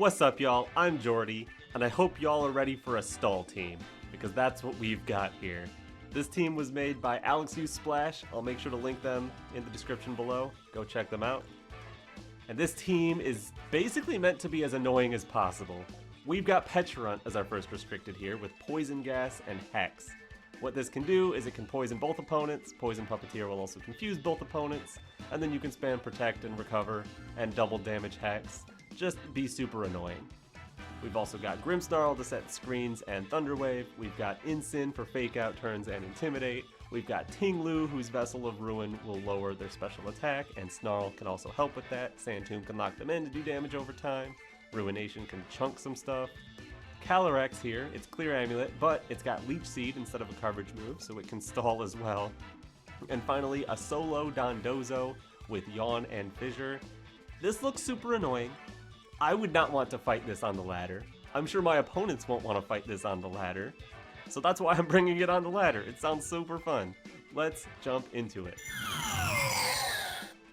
What's up, y'all? I'm Jordy, and I hope y'all are ready for a stall team, because that's what we've got here. This team was made by Alex U Splash. I'll make sure to link them in the description below. Go check them out. And this team is basically meant to be as annoying as possible. We've got Pecharunt as our first restricted here, with Poison Gas and Hex. What this can do is it can poison both opponents, Poison Puppeteer will also confuse both opponents, and then you can spam Protect and Recover, and double damage Hex. Just be super annoying. We've also got Grimmsnarl to set screens and Thunderwave. We've got Incin for fake out turns and Intimidate. We've got Ting-Lu, whose Vessel of Ruin will lower their special attack, and Snarl can also help with that. Sand Tomb can lock them in to do damage over time. Ruination can chunk some stuff. Calyrex here, it's clear Amulet, but it's got Leech Seed instead of a coverage move, so it can stall as well. And finally, a solo Dondozo with Yawn and Fissure. This looks super annoying. I would not want to fight this on the ladder. I'm sure my opponents won't want to fight this on the ladder. So that's why I'm bringing it on the ladder. It sounds super fun. Let's jump into it.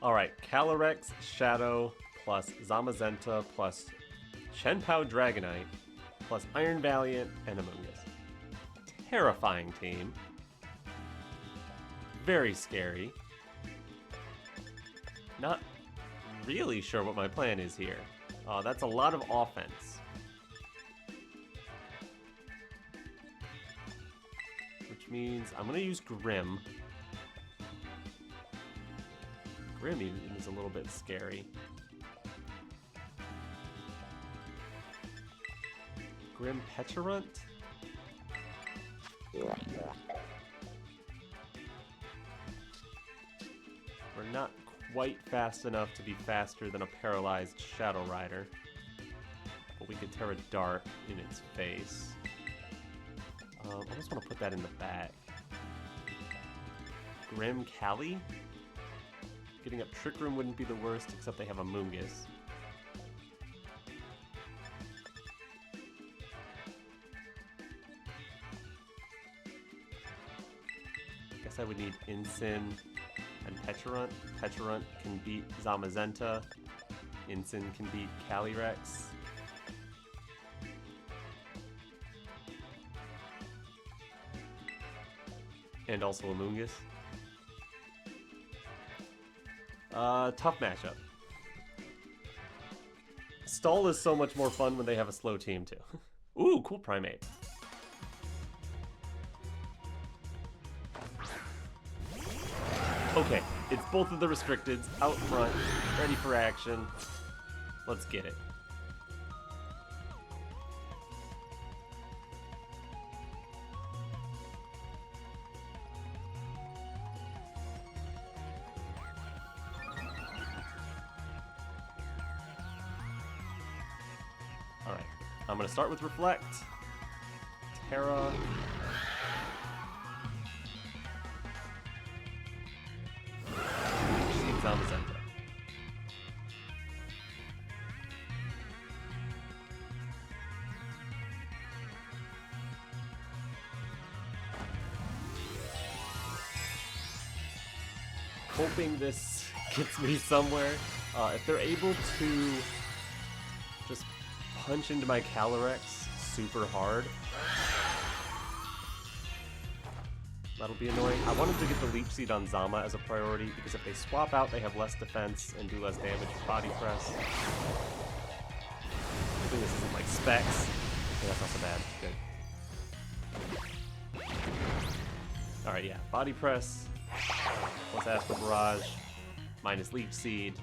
Alright, Calyrex, Shadow, plus Zamazenta, plus Shenpao Dragonite, plus Iron Valiant, and Amoonguss. Terrifying team. Very scary. Not really sure what my plan is here. That's a lot of offense. Which means I'm going to use Grim. Grim even is a little bit scary. Grim Pecharunt? We're not quite fast enough to be faster than a paralyzed Shadow Rider. But we could Tera Dart in its face. I just want to put that in the bag. Grim Cali? Getting up Trick Room wouldn't be the worst, except they have a Amoonguss. Guess I would need Incin and Pecharunt. Pecharunt can beat Zamazenta. Incin can beat Calyrex. And also Amoonguss. Tough matchup. Stall is so much more fun when they have a slow team too. Ooh, cool Primate. Okay, it's both of the restricteds out front, ready for action. Let's get it. Alright, I'm going to start with Reflect, Tera, Zamazenta. Hoping this gets me somewhere. If they're able to just punch into my Calyrex super hard, that'll be annoying. I wanted to get the Leech Seed on Zama as a priority, because if they swap out, they have less defense and do less damage with Body Press. Hoping this isn't like Specs. Okay, that's not so bad. Good. Alright, yeah. Body Press, plus Astral Barrage, minus Leech Seed,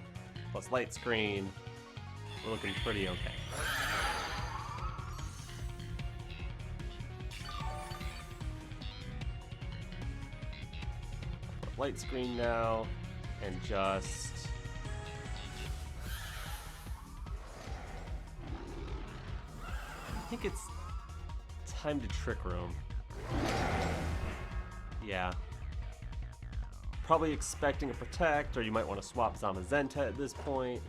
plus Light Screen. We're looking pretty okay. Light Screen now, and just... I think it's time to Trick Room. Yeah. Probably expecting a Protect, or you might want to swap Zamazenta at this point.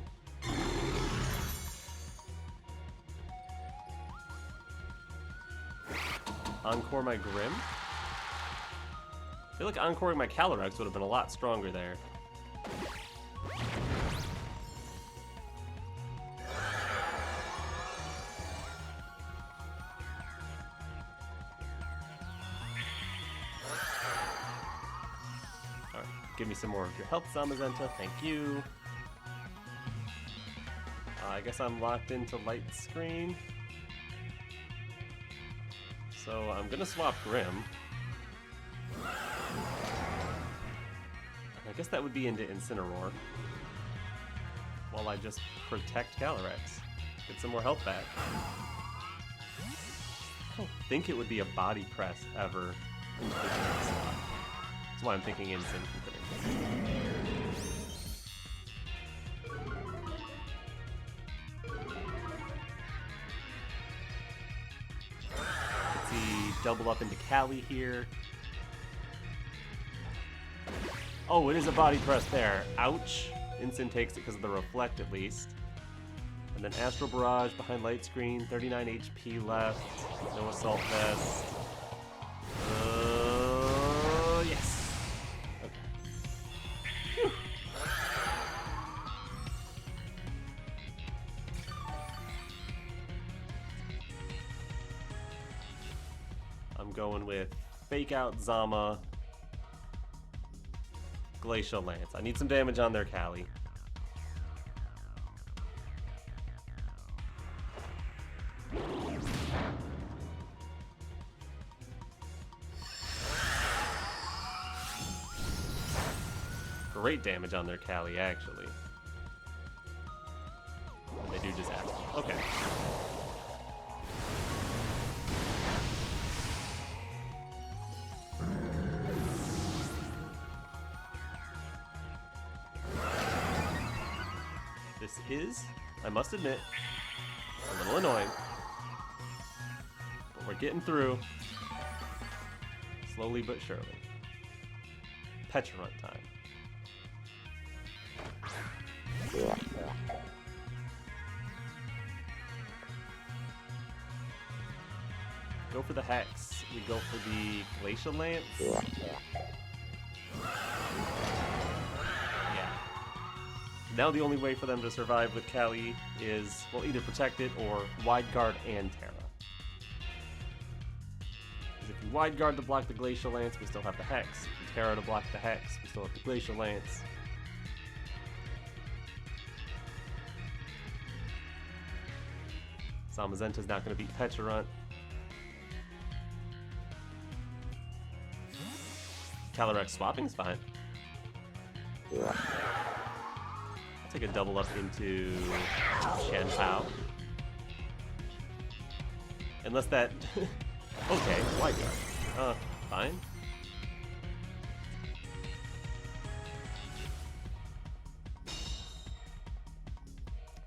Encore my Grim? I feel like encoring my Calyrex would have been a lot stronger there. Give me some more of your health, Zamazenta. Thank you. I guess I'm locked into light screen. So I'm gonna swap Grim. I guess that would be into Incineroar. While I just protect Calyrex. Get some more health back. I don't think it would be a body press ever into the Grim slot. That's why I'm thinking Incin. Let's see, double up into Cali here. Oh, it is a body press there. Ouch. Incin takes it because of the reflect at least. And then Astral Barrage behind light screen, 39 HP left. No assault vest. Yes. Okay. Whew. I'm going with Fake Out Zama, Glacial Lance. I need some damage on their Cali. Great damage on their Cali, actually. They do disaster. Okay. This is, I must admit, a little annoying. But we're getting through. Slowly but surely. Pecharunt time. Go for the Hex. We go for the Glacial Lance. Yeah. Now the only way for them to survive with Cali is, well, either protect it or wide guard and Tera. Because if you wide guard to block the Glacial Lance, we still have the Hex. If you Tera to block the Hex, we still have the Glacial Lance. Zamazenta's not going to beat Pecharunt. Calyrex swapping's fine. I'll take a double up into Shanpao. Unless that... okay, wide guard. Fine.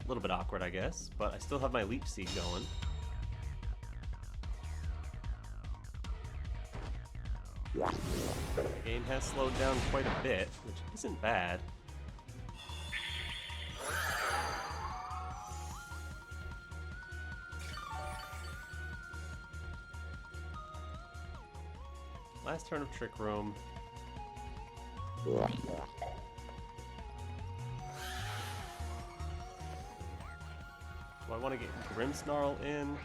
A little bit awkward, I guess, but I still have my Leech Seed going. The game has slowed down quite a bit, which isn't bad. Last turn of Trick Room. Do I want to get Grimmsnarl in?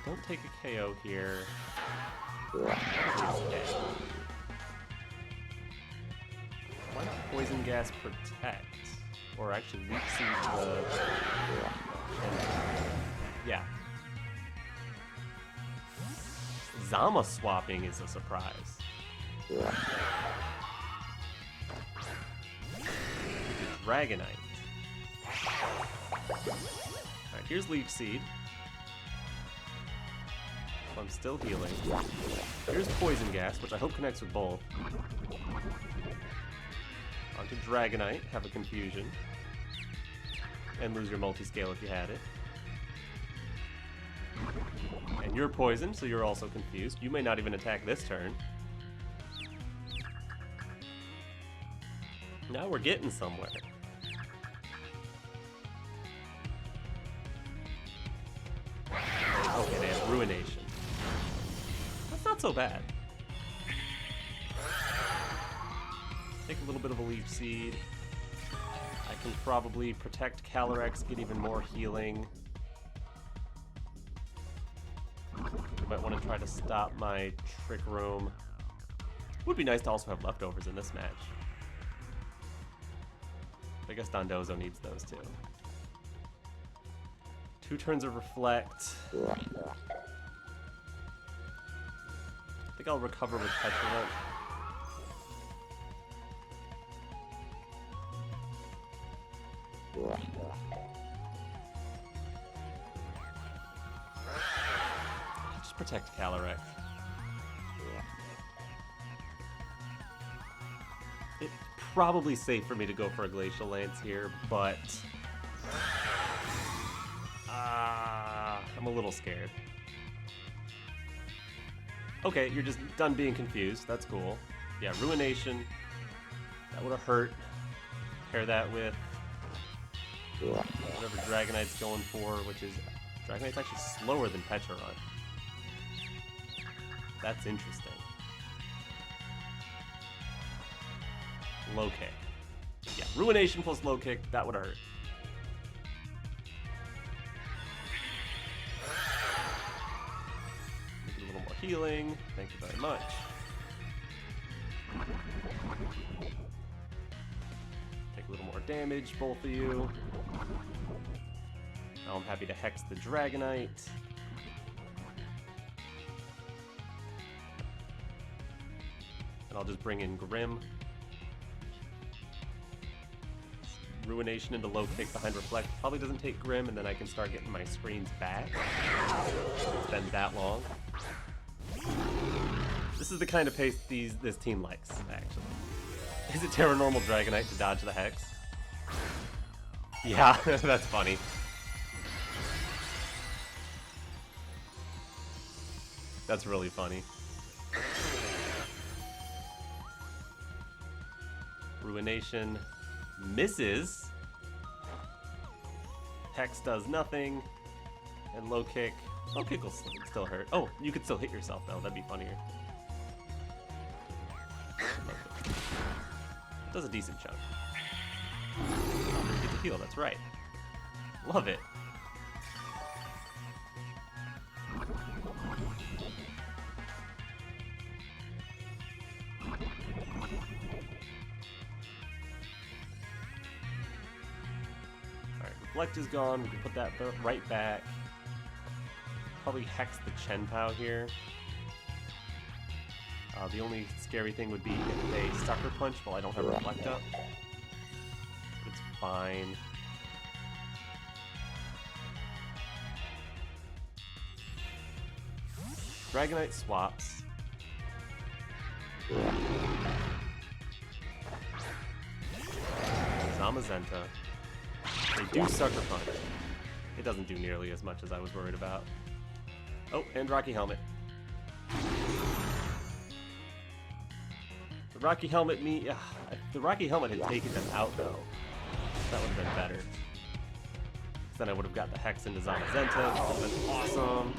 Don't take a KO here. Why not Poison Gas Protect? Or actually Leech Seed the... yeah. Zama swapping is a surprise. Dragonite. Alright, here's Leech Seed. So I'm still healing. Here's Poison Gas, which I hope connects with both. Onto Dragonite, have a confusion. And lose your multi-scale if you had it. And you're poisoned, so you're also confused. You may not even attack this turn. Now we're getting somewhere. Okay, they have Ruination. That's not so bad. Take a little bit of a Leech Seed. I can probably protect Calyrex, get even more healing. Might want to try to stop my Trick Room. Would be nice to also have leftovers in this match. I guess Dondozo needs those too. 2 turns of Reflect. I think I'll recover with Pecharunt. Just protect Calyrex. It's probably safe for me to go for a Glacial Lance here, but I'm a little scared. Okay, you're just done being confused. That's cool. Yeah, Ruination. That would have hurt. Pair that with whatever Dragonite's going for, which is... Dragonite's actually slower than Pecharunt. That's interesting. Low kick. Yeah, Ruination plus low kick, that would hurt. Make it a little more healing. Thank you very much. Take a little more damage, both of you. Now I'm happy to hex the Dragonite. And I'll just bring in Grimm. Ruination into low kick behind Reflect. Probably doesn't take Grimm, and then I can start getting my screens back. It's been that long. This is the kind of pace this team likes, actually. Is it Tera normal Dragonite to dodge the Hex? Yeah, that's funny. That's really funny. Ruination misses. Hex does nothing. And low kick. Low kick will still hurt. Oh, you could still hit yourself though. That'd be funnier. Does a decent chunk. Get to heal, that's right. Love it. Alright, Reflect is gone. We can put that right back. Probably hex the Chen-Pao here. The only scary thing would be if they Sucker Punch while I don't have Reflect up. It's fine. Dragonite swaps. Zamazenta. They do Sucker Punch. It doesn't do nearly as much as I was worried about. Oh, and Rocky Helmet. The Rocky Helmet if the Rocky Helmet had taken them out though, that would have been better. Then I would have got the Hex into Zamazenta, that would have been awesome.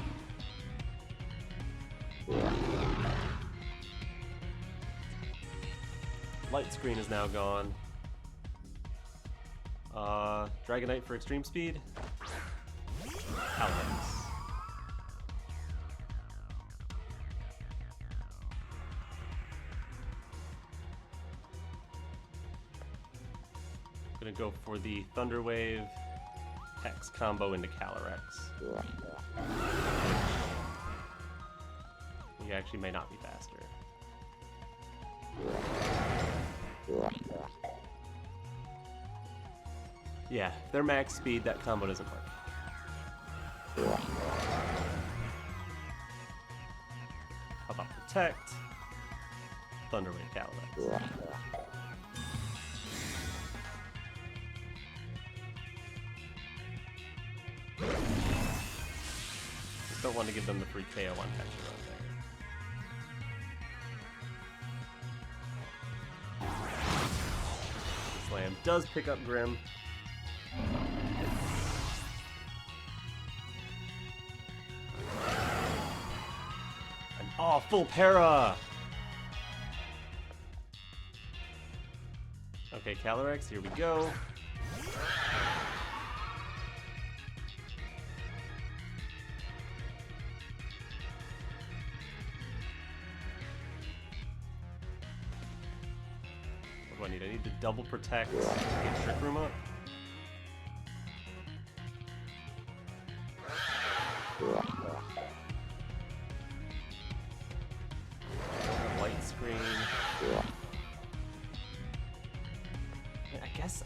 Light Screen is now gone. Dragonite for extreme speed. Calyrex. Gonna go for the Thunder Wave Hex combo into Calyrex. He actually may not be faster. Yeah, their max speed, that combo doesn't work. How about Protect? Thunder Wave Calyrex. Just don't want to give them the free KO on Pecharunt there. Slam does pick up Grimm. And oh, full para! Okay, Calyrex, here we go. double protect, get Trick Room up. Light screen. I guess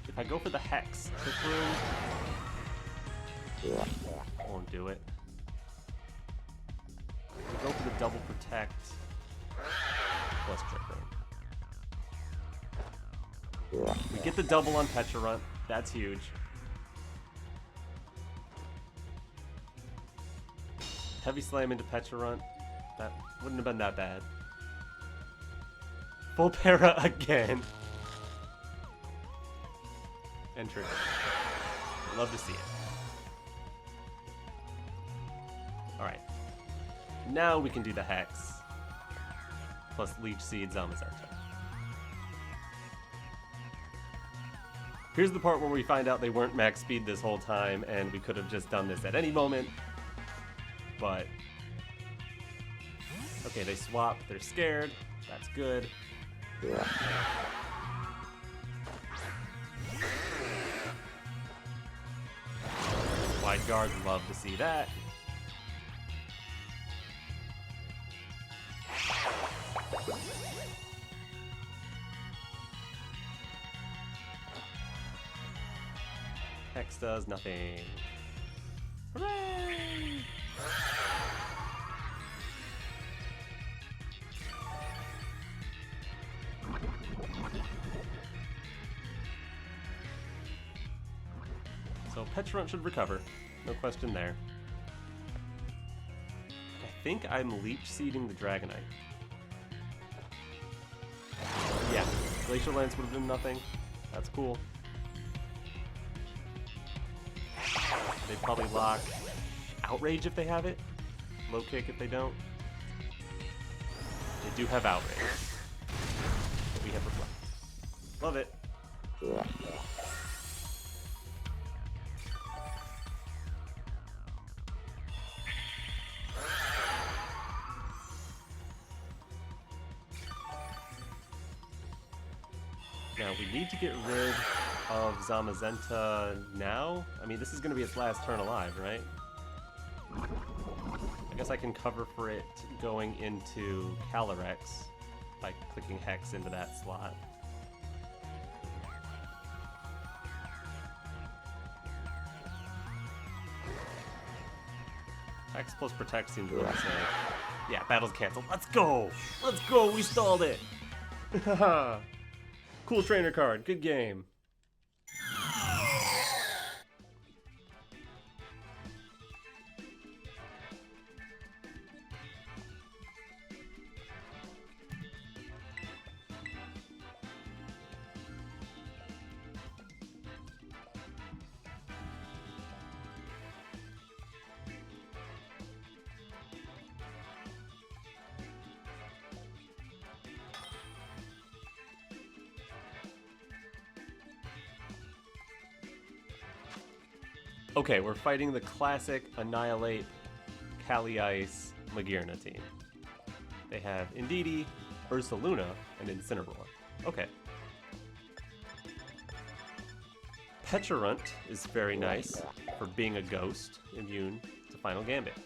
if I go for the Hex, Trick Room won't do it. If I go for the double protect plus Trick Room. We get the double on Pecharunt. That's huge. Heavy Slam into Pecharunt. That wouldn't have been that bad. Full para again. And Trick Room. Love to see it. Alright. Now we can do the Hex. Plus Leech Seed Zamazenta. Here's the part where we find out they weren't max speed this whole time, and we could have just done this at any moment. But okay, they swap. They're scared. That's good. Wide guard, love to see that. Hex does nothing. Hooray! So Pecharunt should recover, no question there. I think I'm Leech Seeding the Dragonite. Yeah, Glacial Lance would have done nothing. That's cool. They'd probably lock Outrage if they have it. Low Kick if they don't. They do have Outrage. But we have Reflect. Love it. Now, we need to get rid of Zamazenta now. I mean, this is going to be its last turn alive, right? I guess I can cover for it going into Calyrex by clicking Hex into that slot. Hex plus Protect seems really safe. Yeah, battle's canceled. Let's go! Let's go! We stalled it! Haha! Cool trainer card. Good game. Okay, we're fighting the classic Annihilate, Calyrex-Ice, Magearna team. They have Indeedee, Ursaluna, and Incineroar. Okay. Pecharunt is very nice for being a ghost, immune to Final Gambit.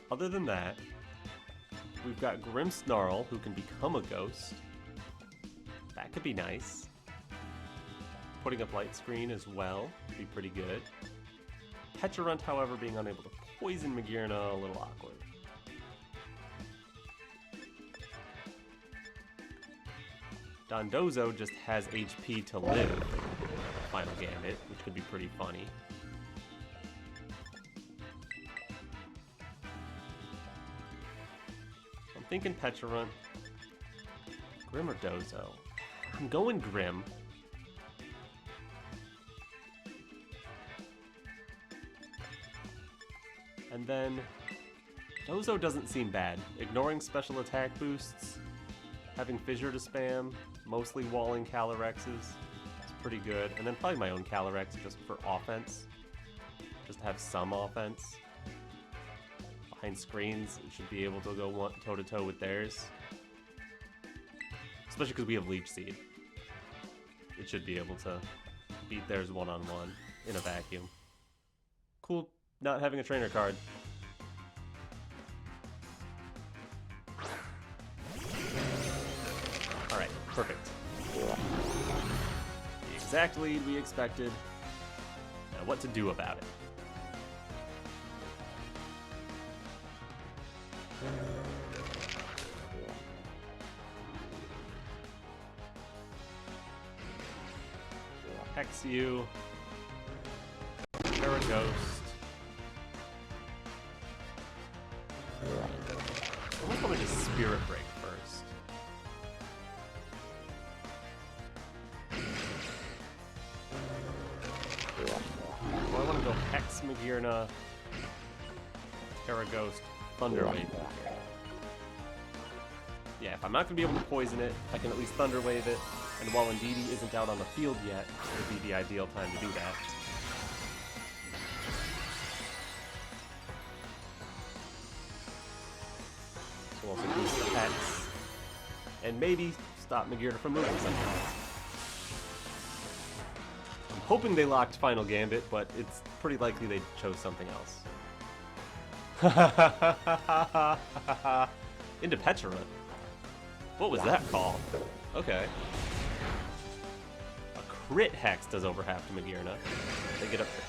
Other than that, we've got Grimmsnarl, who can become a ghost. That could be nice. Putting up Light Screen as well would be pretty good. Pecharunt, however, being unable to poison Magearna, a little awkward. Dondozo just has HP to live Final Gambit, which could be pretty funny. So I'm thinking Pecharunt. Grim or Dozo? I'm going Grim. And then, Dozo doesn't seem bad. Ignoring special attack boosts, having Fissure to spam, mostly walling Calyrexes, is pretty good. And then probably my own Calyrex just for offense. Just to have some offense. Behind screens, it should be able to go toe-to-toe with theirs. Especially because we have Leech Seed. It should be able to beat theirs one-on-one in a vacuum. Cool not having a trainer card. Alright, perfect. The exact lead we expected. Now what to do about it. Hex you. Tera Ghost. I might want to just Spirit Break first. Well, I want to go Hex Magearna, Tera Ghost, Thunder Wave. Yeah, if I'm not going to be able to poison it, I can at least Thunder Wave it. And while Indeedee isn't out on the field yet, it would be the ideal time to do that. So we'll also boost the Hex. And maybe stop Magearna from moving somehow. I'm hoping they locked Final Gambit, but it's pretty likely they chose something else. Into Pecharunt. What was that call? Okay. A crit Hex does over half to Magearna. They get up there.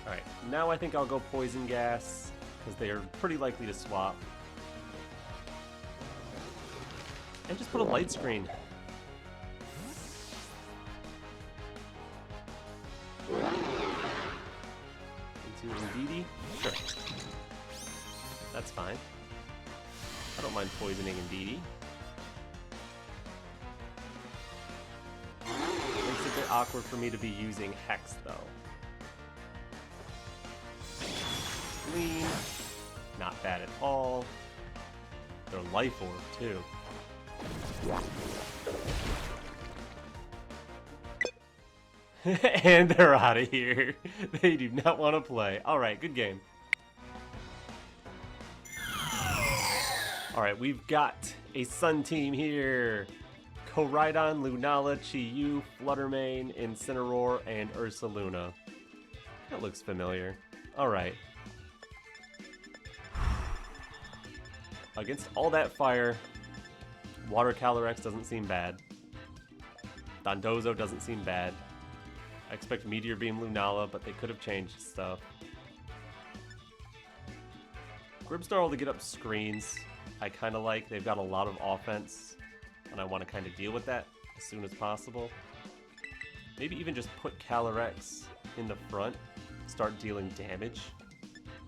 Alright, now I think I'll go Poison Gas, because they are pretty likely to swap. And just put a Light Screen. Into Indeedee? Sure. That's fine. I don't mind poisoning Indeedee. Makes it a bit awkward for me to be using Hex, though. Clean. Not bad at all. Their Life Orb, too. And they're out of here. They do not want to play. Alright, good game. Alright, we've got a Sun team here. Koraidon, Lunala, Chi-Yu, Fluttermane, Incineroar, and Ursaluna. That looks familiar. Alright. Against all that fire, Water Calyrex doesn't seem bad. Dondozo doesn't seem bad. I expect Meteor Beam Lunala, but they could have changed stuff. Grimmsnarl to get up screens, I kind of like. They've got a lot of offense, and I want to kind of deal with that as soon as possible. Maybe even just put Calyrex in the front, start dealing damage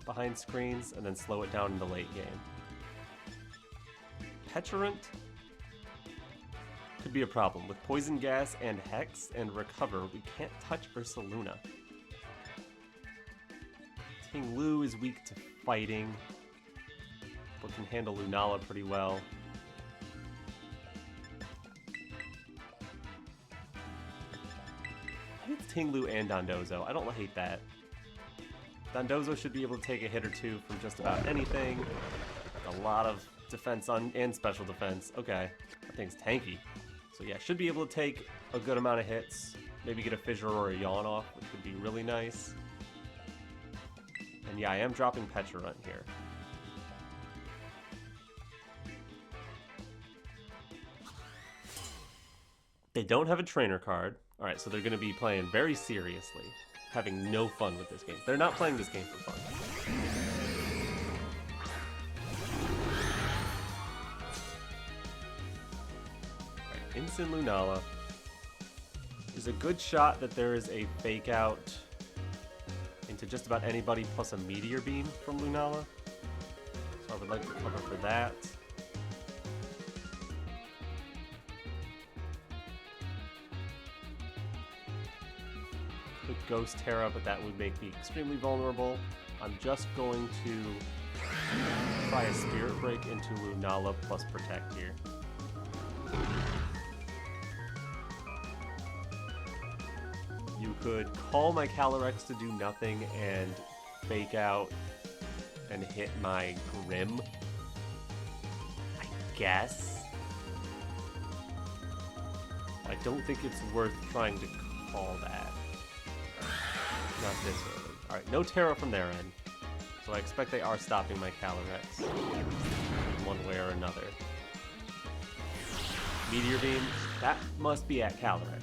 behind screens, and then slow it down in the late game. Pecharunt could be a problem. With Poison Gas and Hex and Recover, we can't touch Ursaluna. Ting-Lu is weak to fighting, but can handle Lunala pretty well. I think it's Ting-Lu and Dondozo. I don't hate that. Dondozo should be able to take a hit or two from just about anything. A lot of defense on and special defense. Okay, that thing's tanky. So yeah, should be able to take a good amount of hits. Maybe get a Fissure or a Yawn off, which would be really nice. And yeah, I am dropping Pecharunt here. They don't have a trainer card. Alright, so they're going to be playing very seriously. Having no fun with this game. They're not playing this game for fun. Instant Lunala. There's a good shot that there is a fake out into just about anybody plus a Meteor Beam from Lunala. So I would like to cover for that. Could Ghost Tera, but that would make me extremely vulnerable. I'm just going to try a Spirit Break into Lunala plus Protect here. You could call my Calyrex to do nothing and fake out and hit my Grim, I guess. I don't think it's worth trying to call that. Not this early. Alright, no Tera from their end. So I expect they are stopping my Calyrex one way or another. Meteor Beam, that must be at Calyrex.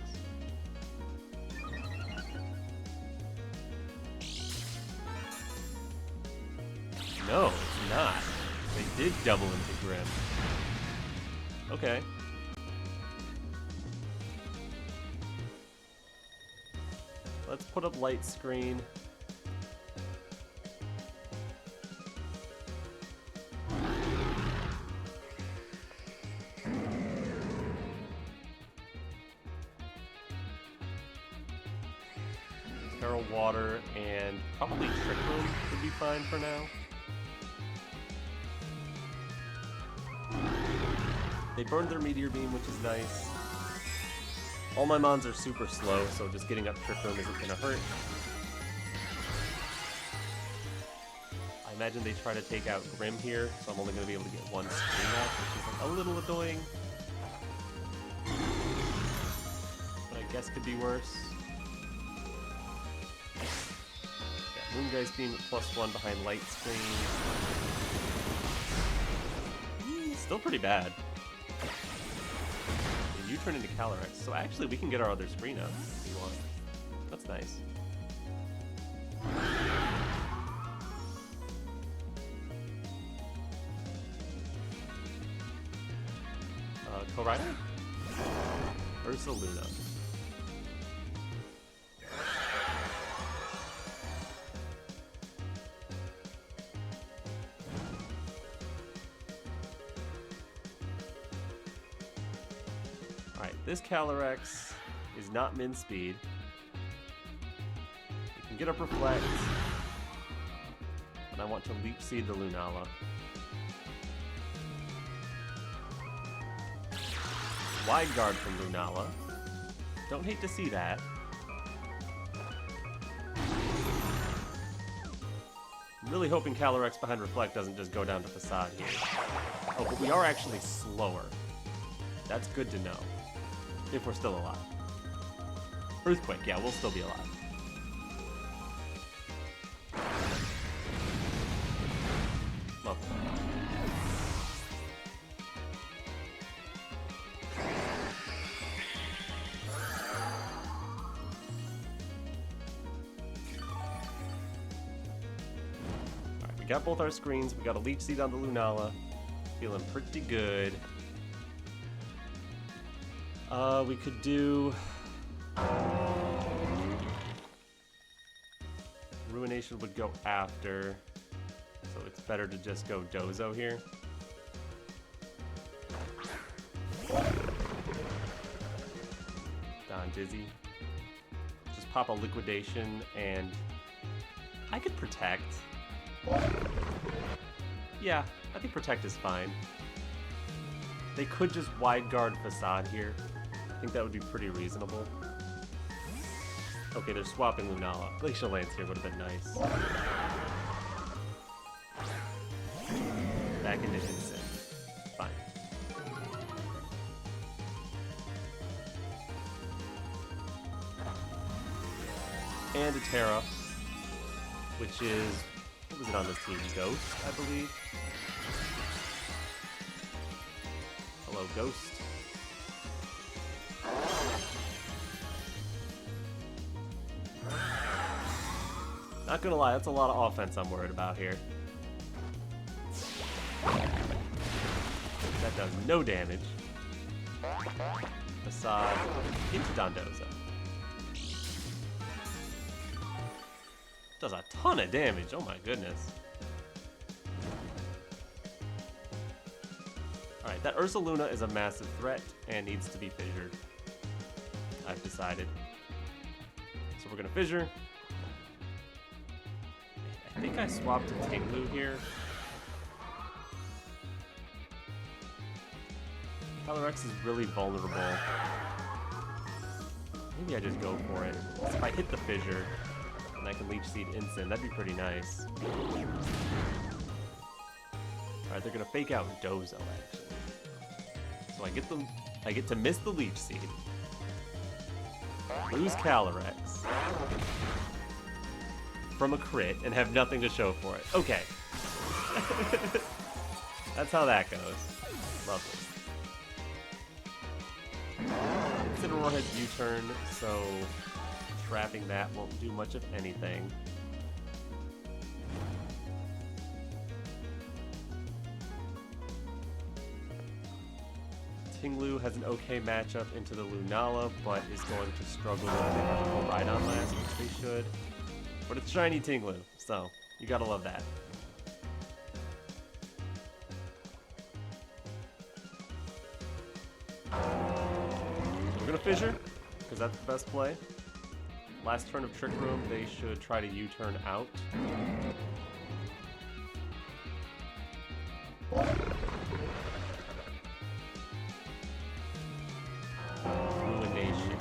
No, it's not. They did double into Grim. Okay. Let's put up Light Screen. Terra Water and probably Trick Room would be fine for now. They burned their Meteor Beam, which is nice. All my mons are super slow, so just getting up Trick Room isn't gonna hurt. I imagine they try to take out Grim here, so I'm only gonna be able to get one screen off, which is like a little annoying. But I guess could be worse. Got Moongeist Beam at +1 behind Light Screen. Still pretty bad. You turn into Calyrex, so actually we can get our other screen up if you want. That's nice. Co-Rider? Ursaluna. This Calyrex is not min speed. We can get up Reflect. And I want to Leech Seed the Lunala. Wide Guard from Lunala. Don't hate to see that. I'm really hoping Calyrex behind Reflect doesn't just go down to Facade here. Oh, but we are actually slower. That's good to know. If we're still alive. Earthquake, yeah, we'll still be alive. Lovely. Alright, we got both our screens. We got a Leech Seed on the Lunala. Feeling pretty good. We could do... Ruination would go after, so it's better to just go Dozo here. Don Dizzy. Just pop a Liquidation, and I could Protect. Yeah, I think Protect is fine. They could just Wide Guard Facade here. I think that would be pretty reasonable. Okay, they're swapping Lunala. Glacial Lance here would have been nice. Back into Insane. Fine. And a Tera, which is... what was it on this team? Ghost, I believe? Hello, Ghost. Not gonna lie, that's a lot of offense I'm worried about here. That does no damage. Facade into Dondozo. Does a ton of damage, oh my goodness. Alright, that Ursaluna is a massive threat and needs to be fissured. I've decided. So we're gonna fissure. I think I swapped to Ting-Lu here. Calyrex is really vulnerable. Maybe I just go for it. If I hit the fissure, and I can Leech Seed instant, that'd be pretty nice. Alright, they're gonna fake out Dozo actually. So I get to miss the Leech Seed. Lose Calyrex from a crit and have nothing to show for it. Okay. That's how that goes. Lovely. Incineroar has U-turn, so trapping that won't do much of anything. Ting-Lu has an okay matchup into the Lunala, but is going to struggle with the Rhydon Lance, which they should. But it's shiny Ting-Lu, so you gotta love that. We're gonna Fissure, because that's the best play. Last turn of Trick Room, they should try to U-turn out. Ruination.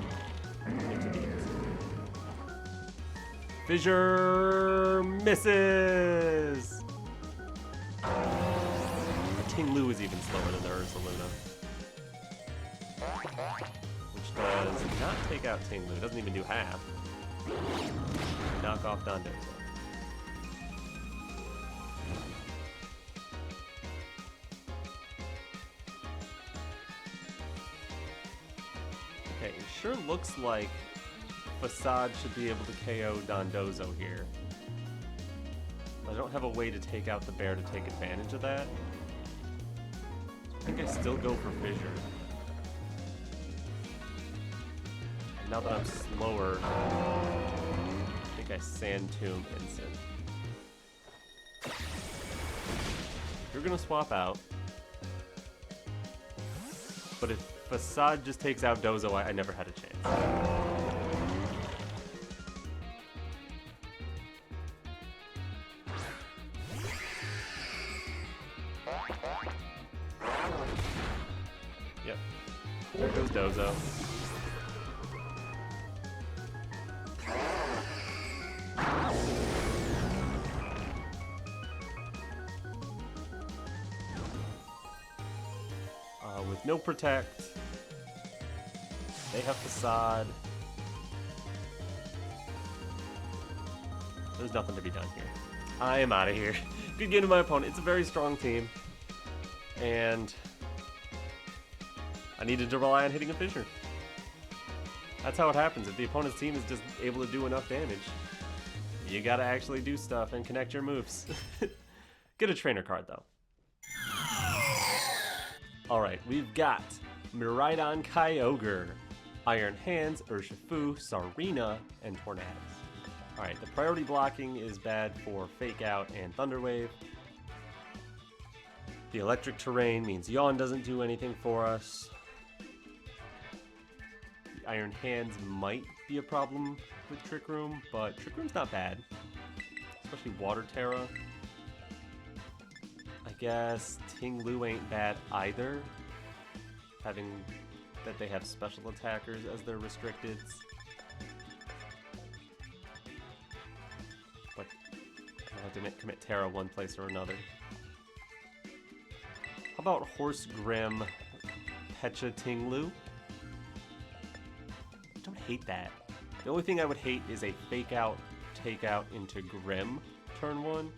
Into these. Fissure misses! The Ting-Lu is even slower than the Ursaluna. Which does not take out Ting-Lu, doesn't even do half. Knock off Dondozo. Okay, it sure looks like Facade should be able to KO Dondozo here. I don't have a way to take out the bear to take advantage of that. I think I still go for Fissure. Now that I'm slower, I think I Sand Tomb Instant. You're gonna swap out. But if Facade just takes out Dozo, I never had a chance. Yep. There goes Dozo. With no Protect, they have Facade. There's nothing to be done here. I am out of here. Good game to my opponent. It's a very strong team. And I needed to rely on hitting a Fissure. That's how it happens. If the opponent's team is just able to do enough damage, you gotta actually do stuff and connect your moves. Get a trainer card, though. Alright, we've got Miraidon Kyogre, Iron Hands, Urshifu, Sarina, and Tornadus. Alright, the priority blocking is bad for Fake Out and Thunder Wave. The electric terrain means Yawn doesn't do anything for us. The Iron Hands might be a problem with Trick Room, but Trick Room's not bad. Especially Water Tera. I guess Ting-Lu ain't bad either, having that they have special attackers as their restricted. But I have to commit Tera one place or another. How about Horse Grim, Pecha Ting-Lu? I don't hate that. The only thing I would hate is a Fake Out, Take Out into Grim turn 1.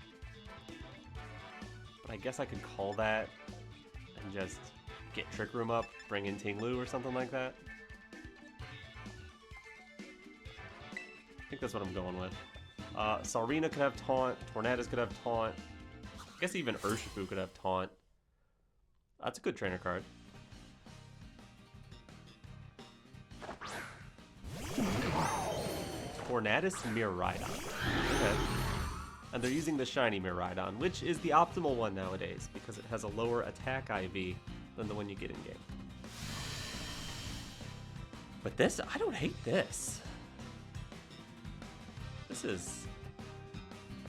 But I guess I could call that and just get Trick Room up, bring in Ting-Lu or something like that. I think that's what I'm going with. Sarina could have Taunt, Tornadus could have Taunt. I guess even Urshifu could have Taunt. That's a good trainer card. Tornadus Miraidon. Okay. And they're using the shiny Miraidon, which is the optimal one nowadays, because it has a lower attack IV than the one you get in game. But this, I don't hate this. This is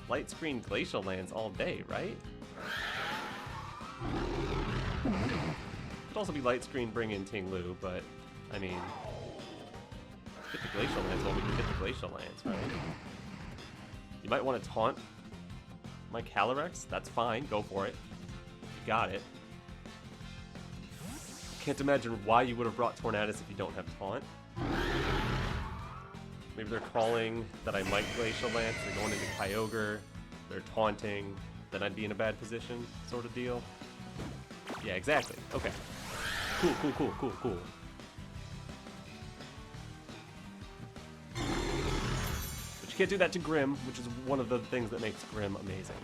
Light Screen Glacial Lance all day, right? Could also be Light Screen, bring in Ting-Lu, but, I mean, get the Glacial Lance while we can get the Glacial Lance, right? You might want to taunt my Calyrex, that's fine, go for it. got it. Can't imagine why you would have brought Tornadus if you don't have Taunt. Maybe they're calling that I might Glacial Lance, they're going into Kyogre, they're taunting, then I'd be in a bad position, sort of deal. Yeah, exactly. Okay. Cool, cool, cool, cool, cool. But you can't do that to Grimm, which is one of the things that makes Grimm amazing.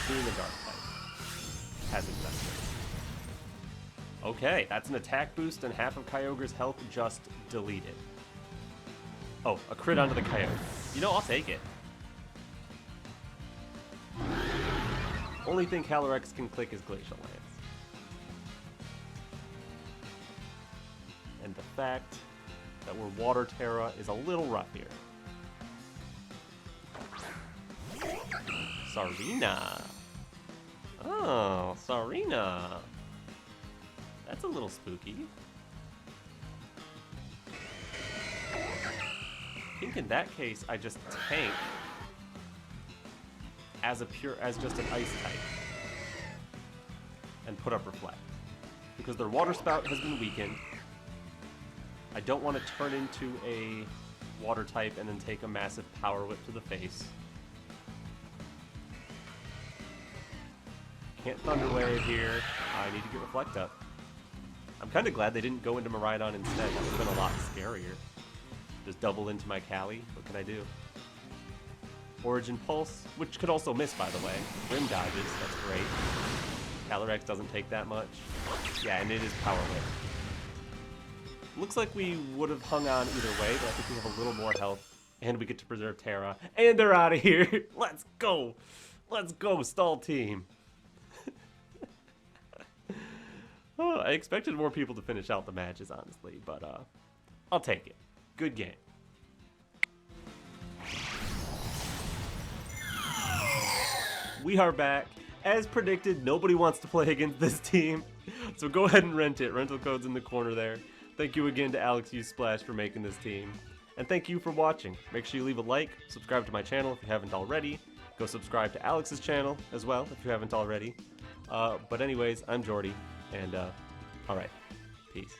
Being a Dark type has its best ways. Okay, that's an attack boost and half of Kyogre's health just deleted. Oh, a crit onto the Kyogre. You know, I'll take it. Only thing Calyrex can click is Glacial Lance. And the fact that we're Water Tera is a little rough here. Sarina. Oh, Sarina. That's a little spooky. I think in that case, I just tank as just an ice type and put up Reflect. Because their Water Spout has been weakened. I don't want to turn into a water type and then take a massive Power Whip to the face. Can't Thunder Wave here. I need to get Reflect up. I'm kind of glad they didn't go into Miraidon instead. That would have been a lot scarier. Just double into my Cali. What can I do? Origin Pulse, which could also miss, by the way. Rim dodges. That's great. Calyrex doesn't take that much. Yeah, and it is Power Whip. Looks like we would have hung on either way, but I think we have a little more health. And we get to preserve Tera. And they're out of here. Let's go. Let's go, Stall team. Oh, I expected more people to finish out the matches, honestly, but I'll take it. Good game. We are back. As predicted, nobody wants to play against this team, so go ahead and rent it. Rental code's in the corner there. Thank you again to Alex U Splash for making this team. And thank you for watching. Make sure you leave a like, subscribe to my channel if you haven't already. Go subscribe to Alex's channel as well if you haven't already. But anyways, I'm Jordy. And, alright. Peace.